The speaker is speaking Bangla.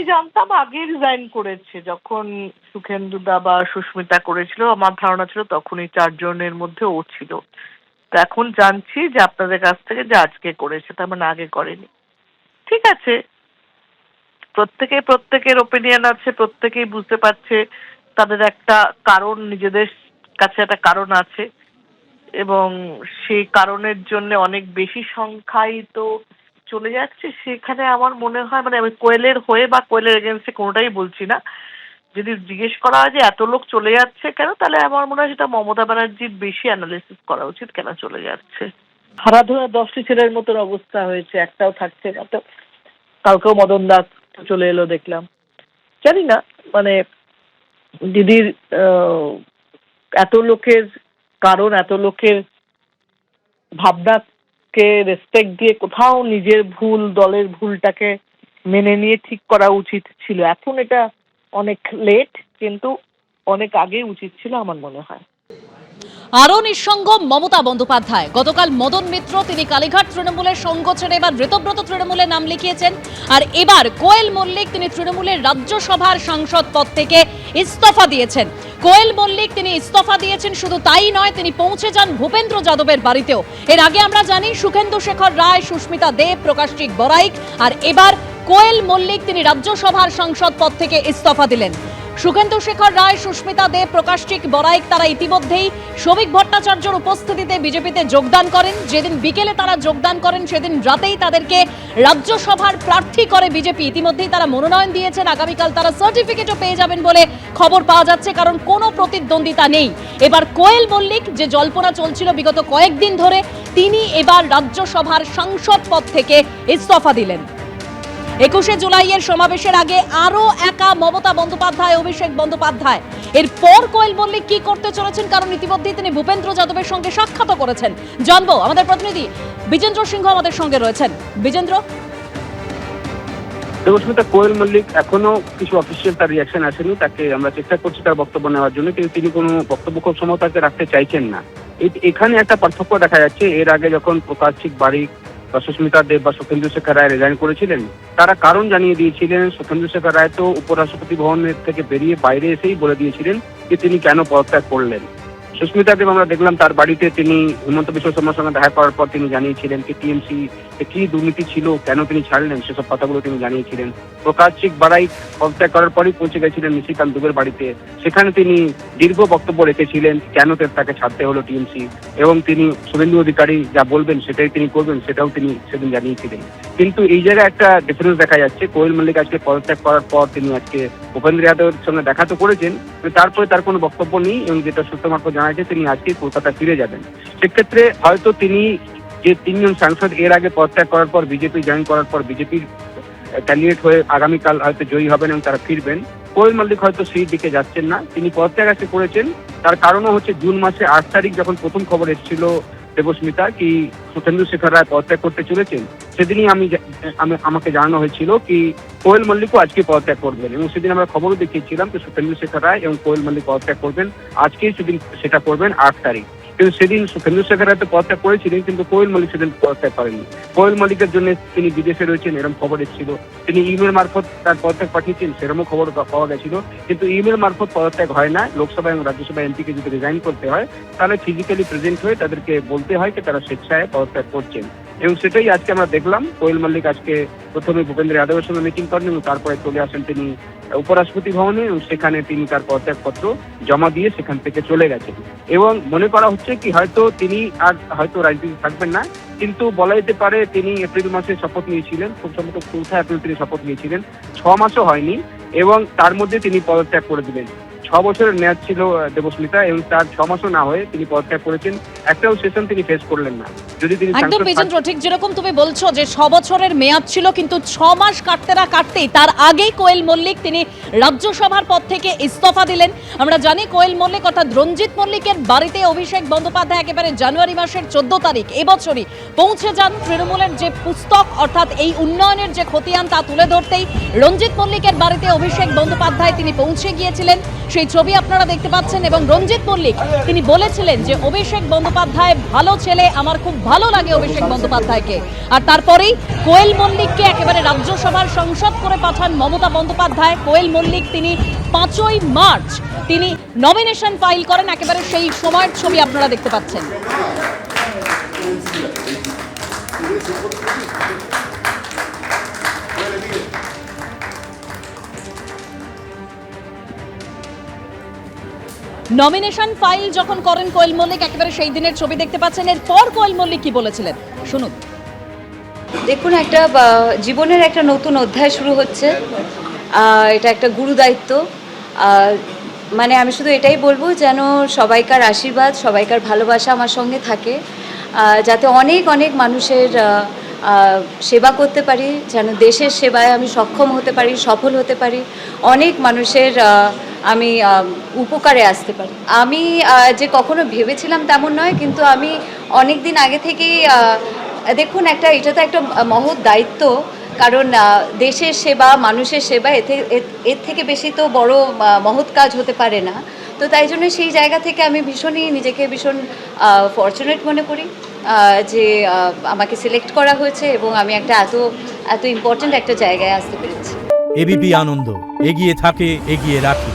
জানতাম আগে রিজাইন করেছে, যখন সুখেন্দুদা বা সুস্মিতা করেছিল আমার ধারণা ছিল তখন এই 4 জনের মধ্যে ও ছিল। তো এখন জানছি যে আপনাদের কাছ থেকে যে আজকে করেছে, তার মানে আগে করেনি। ঠিক আছে, প্রত্যেকের ওপিনিয়ন আছে, প্রত্যেকেই বুঝতে পারছে তাদের একটা কারণ, নিজেদের কাছে একটা কারণ আছে, এবং সেই কারণের জন্য অনেক বেশি সংখ্যাই তো চলে যাচ্ছে। সেখানে আমার মনে হয়, মানে আমি কোয়েলের হয়ে বা কোয়েলের এগেনস্টে কোনোটাই বলছি না, যদি জিজ্ঞেস করা হয় যে এত লোক চলে যাচ্ছে কেন, তাহলে আমার মনে হয় সেটা মমতা ব্যানার্জির বেশি অ্যানালিসিস করা উচিত কেন চলে যাচ্ছে। হারাধুরা 10টি ছেলের মতন অবস্থা হয়েছে, একটাও থাকছে না। তো কালকেও মদন দা চলে এলো দেখলাম। জানি না, মানে দিদির এত লোকের কারণ, এত লোকের ভাবনাকে রেসপেক্ট দিয়ে কোথাও নিজের ভুল, দলের ভুলটাকে মেনে নিয়ে ঠিক করা উচিত ছিল। এখন এটা অনেক লেট, কিন্তু অনেক আগে উচিত ছিল আমার মনে হয়। আরও নিঃসঙ্গ মমতা বন্দ্যোপাধ্যায়। গতকাল মদন মিত্র তিনি কালীঘাট তৃণমূলের সঙ্গ ছেড়ে এবার ঋতব্রত তৃণমূলে নাম লিখিয়েছেন। আর এবার কোয়েল মল্লিক তিনি তৃণমূলের রাজ্যসভার সাংসদ পদ থেকে ইস্তফা দিয়েছেন। কোয়েল মল্লিক তিনি ইস্তফা দিয়েছেন, শুধু তাই নয়, তিনি পৌঁছে যান ভূপেন্দ্র যাদবের বাড়িতেও। এর আগে আমরা জানি সুখেন্দু শেখর রায়, সুস্মিতা দেব, প্রকাশচিক বড়াইক, আর এবার কোয়েল মল্লিক তিনি রাজ্যসভার সাংসদ পদ থেকে ইস্তফা দিলেন। সুখেন্দু শেখর রায়, সুস্মিতা দেব, প্রকাশচিক বড়াইক তারা ইতিমধ্যেই শ্রমিক ভট্টাচার্যর উপস্থিতিতে বিজেপিতে যোগদান করেন। যেদিন বিকেলে তারা যোগদান করেন সেদিন রাতেই তাদেরকে রাজ্যসভার প্রার্থী করে বিজেপি। ইতিমধ্যেই তারা মনোনয়ন দিয়েছেন, আগামীকাল তারা সার্টিফিকেটও পেয়ে যাবেন বলে খবর পাওয়া যাচ্ছে, কারণ কোনো প্রতিদ্বন্দ্বিতা নেই। এবার কোয়েল মল্লিক, যে জল্পনা চলছিল বিগত কয়েকদিন ধরে, তিনি এবার রাজ্যসভার সাংসদ পদ থেকে ইস্তফা দিলেন। 21শে জুলাইয়ের সমাবেশের আগে আরো একা মমতা বন্দ্যোপাধ্যায়, অভিষেক বন্দ্যোপাধ্যায়। এরপর কোয়েল মল্লিক কি করতে চলেছেন, কারণ ইতিমধ্যেই তিনি ভূপেন্দ্র যাদবের সঙ্গে সাক্ষাৎ করেছেন। জানবো, আমাদের প্রতিনিধি বিজেন্দ্র সিংহ আমাদের সঙ্গে রয়েছেন। বিজেন্দ্র, দেবস্মিতা, কোয়েল মল্লিক এখনো কিছু অফিসিয়াল তার রিয়াকশন আসেনি। তাকে আমরা চেষ্টা করছি তার বক্তব্য নেওয়ার জন্য, কিন্তু তিনি কোনো বক্তব্য খুব সময় তাকে রাখতে চাইছেন না। এখানে একটা পার্থক্য দেখা যাচ্ছে। এর আগে যখন প্রকাশচিক বাড়ি বা সুস্মিতা দেব বা সুখেন্দু শেখর রায় রিজাইন করেছিলেন, তারা কারণ জানিয়ে দিয়েছিলেন। সুখেন্দু শেখর রায় তো উপরাষ্ট্রপতি ভবনের থেকে বেরিয়ে বাইরে এসেই বলে দিয়েছিলেন যে তিনি কেন পদত্যাগ করলেন। সুস্মিতা দেব আমরা দেখলাম তার বাড়িতে তিনি হিমন্ত বিশ্ব শর্মার সঙ্গে দেখা করার পর তিনি জানিয়েছিলেন কি টিএমসি কি দুর্নীতি ছিল, কেন তিনি ছাড়লেন, সেসব কথাগুলো তিনি জানিয়েছিলেন। প্রকাশচিক বাড়াই পদত্যাগ করার পরই পৌঁছে গেছিলেন নিশিকান্ত দুবের বাড়িতে। সেখানে তিনি দীর্ঘ বক্তব্য রেখেছিলেন কেন তাকে ছাড়তে হলো টিএমসি, এবং তিনি শুভেন্দু অধিকারী যা বলবেন সেটাই তিনি করবেন, সেটাও তিনি সেদিন জানিয়েছিলেন। কিন্তু এই জায়গায় একটা ডিফারেন্স দেখা যাচ্ছে। কোয়েল মল্লিক আজকে পদত্যাগ করার পর তিনি আজকে ভূপেন্দ্র যাদবের সঙ্গে দেখা তো করেছেন, তারপরে তার কোনো বক্তব্য নেই, এবং যেটা সূত্র মারফত জানা যায় তিনি আজকেই কলকাতা ফিরে যাবেন। সেক্ষেত্রে হয়তো তিনি যে 3 জন সাংসদ এর আগে পদত্যাগ করার পর বিজেপি জয়েন করার পর বিজেপির ক্যান্ডিডেট হয়ে আগামীকাল হয়তো জয়ী হবেন এবং তারা ফিরবেন, কোয়েল মল্লিক হয়তো সেই দিকে যাচ্ছেন না। তিনি পদত্যাগ আজকে করেছেন, তার কারণও হচ্ছে জুন মাসে 8 তারিখ যখন প্রথম খবর এসেছিল দেবস্মিতা কি সুখেন্দু শেখর রায় পদত্যাগ করতে চলেছেন, সেদিনই আমাকে জানানো হয়েছিল কি কোয়েল মল্লিকও আজকে পদত্যাগ করবেন, এবং সেদিন আমরা খবরও দেখিয়েছিলাম যে সুখেন্দু শেখর রায় এবং কোয়েল মল্লিক পদত্যাগ করবেন। আজকেই সেদিন সেটা করবেন 8 তারিখ। কিন্তু সেদিন সুখেন্দু শেখর রায় তো পদত্যাগ করেছিলেন, কিন্তু কোয়েল মল্লিক সেদিন পদত্যাগ করেননি। কোয়েল মল্লিকের জন্য তিনি বিদেশে রয়েছেন এরকম খবর এসেছিল। তিনি ইমেল মারফত তার পদত্যাগ পাঠিয়েছেন সেরকম খবর পাওয়া গেছিল, কিন্তু ইমেল মারফত পদত্যাগ হয় না। লোকসভা এবং রাজ্যসভা এমপিকে যদি রিজাইন করতে হয় তাহলে ফিজিক্যালি প্রেজেন্ট হয়ে তাদেরকে বলতে হয় যে তারা স্বেচ্ছায় পদত্যাগ করছেন, এবং সেটাই আজকে আমরা দেখলাম। কোয়েল মল্লিক আজকে প্রথমে ভূপেন্দ্র যাদবের সঙ্গে মিটিং করেন এবং তারপরে চলে আসেন তিনি উপরাষ্ট্রপতি ভবনে, এবং সেখানে তিনি তার পদত্যাগপত্র জমা দিয়ে সেখান থেকে চলে গেছেন। এবং মনে করা হচ্ছে কি হয়তো তিনি আর হয়তো রাজনীতি থাকবেন না, কিন্তু বলা যেতে পারে তিনি এপ্রিল মাসে শপথ নিয়েছিলেন, খুব সম্ভবত 4 এপ্রিল তিনি শপথ নিয়েছিলেন, 6 মাসও হয়নি, এবং তার মধ্যে তিনি পদত্যাগ করে দিলেন। 6 বছরের মেয়াদ ছিল দেবস্মিতা, এবং তার 6 মাসও না হয়ে তিনি পদত্যাগ করেছেন। একটাও সেশন তিনি ফেস করলেন না। যদি তিনি একদম বিজেন্দ্র, ঠিক যেরকম তুমি বলছো যে 6 বছরের মেয়াদ ছিল, কিন্তু 6 মাস কাটতে না কাটতেই তার আগেই কোয়েল মল্লিক তিনি রাজ্যসভার পদ থেকে ইস্তফা দিলেন। আমরা জানি কোয়েল মল্লিক অর্থাৎ রঞ্জিত মল্লিকের বাড়িতে অভিষেক বন্দ্যোপাধ্যায় একেবারে জানুয়ারি মাসের 14 তারিখ এবছরই পৌঁছে যান। তৃণমূলের যে পুস্তক অর্থাৎ এই উন্নয়নের যে খতিয়ান তা তুলে ধরতেই রঞ্জিত মল্লিকের বাড়িতে অভিষেক বন্দ্যোপাধ্যায় তিনি পৌঁছে গিয়েছিলেন। সেই সেই ছবি আপনারা দেখতে পাচ্ছেন। এবং রঞ্জিত মল্লিক তিনি বলেছিলেন যে অভিষেক বন্দ্যোপাধ্যায় ভালো ছেলে, আমার খুব ভালো লাগে অভিষেক বন্দ্যোপাধ্যায়কে। আর তারপরেই কোয়েল মল্লিককে একেবারে রাজ্যসভার সংসদ করে পাঠান মমতা বন্দ্যোপাধ্যায়। কোয়েল মল্লিক তিনি 5ই মার্চ তিনি নমিনেশন ফাইল করেন, একেবারে সেই সময়ের ছবি আপনারা দেখতে পাচ্ছেন। নমিনেশন ফাইল যখন করেন কোয়েল মল্লিক, একেবারে সেই দিনের ছবি দেখতে পাচ্ছেন। এরপর কোয়েল মল্লিক কি বলেছিলেন শুনুন। দেখুন, একটা জীবনের একটা নতুন অধ্যায় শুরু হচ্ছে। এটা একটা গুরু দায়িত্ব। মানে আমি শুধু এটাই বলবো যেন সবাইকার আশীর্বাদ, সবাইকার ভালোবাসা আমার সঙ্গে থাকে, যাতে অনেক অনেক মানুষের সেবা করতে পারি, যেন দেশের সেবায় আমি সক্ষম হতে পারি, সফল হতে পারি, অনেক মানুষের আমি উপকারে আসতে পারি। আমি যে কখনো ভেবেছিলাম তেমন নয়, কিন্তু আমি অনেক দিন আগে থেকেই দেখুন, এটা তো একটা মহৎ দায়িত্ব, কারণ দেশের সেবা, মানুষের সেবা, এর থেকে বেশি তো বড় মহৎ কাজ হতে পারে না। তো তাই জন্য সেই জায়গা থেকে আমি নিজেকে ভীষণ ফরচুনেট মনে করি যে আমাকে সিলেক্ট করা হয়েছে এবং আমি একটা এত ইম্পর্ট্যান্ট একটা জায়গায় আসতে পেরেছি। এবিপি আনন্দ, এগিয়ে থাকে, এগিয়ে রাখে।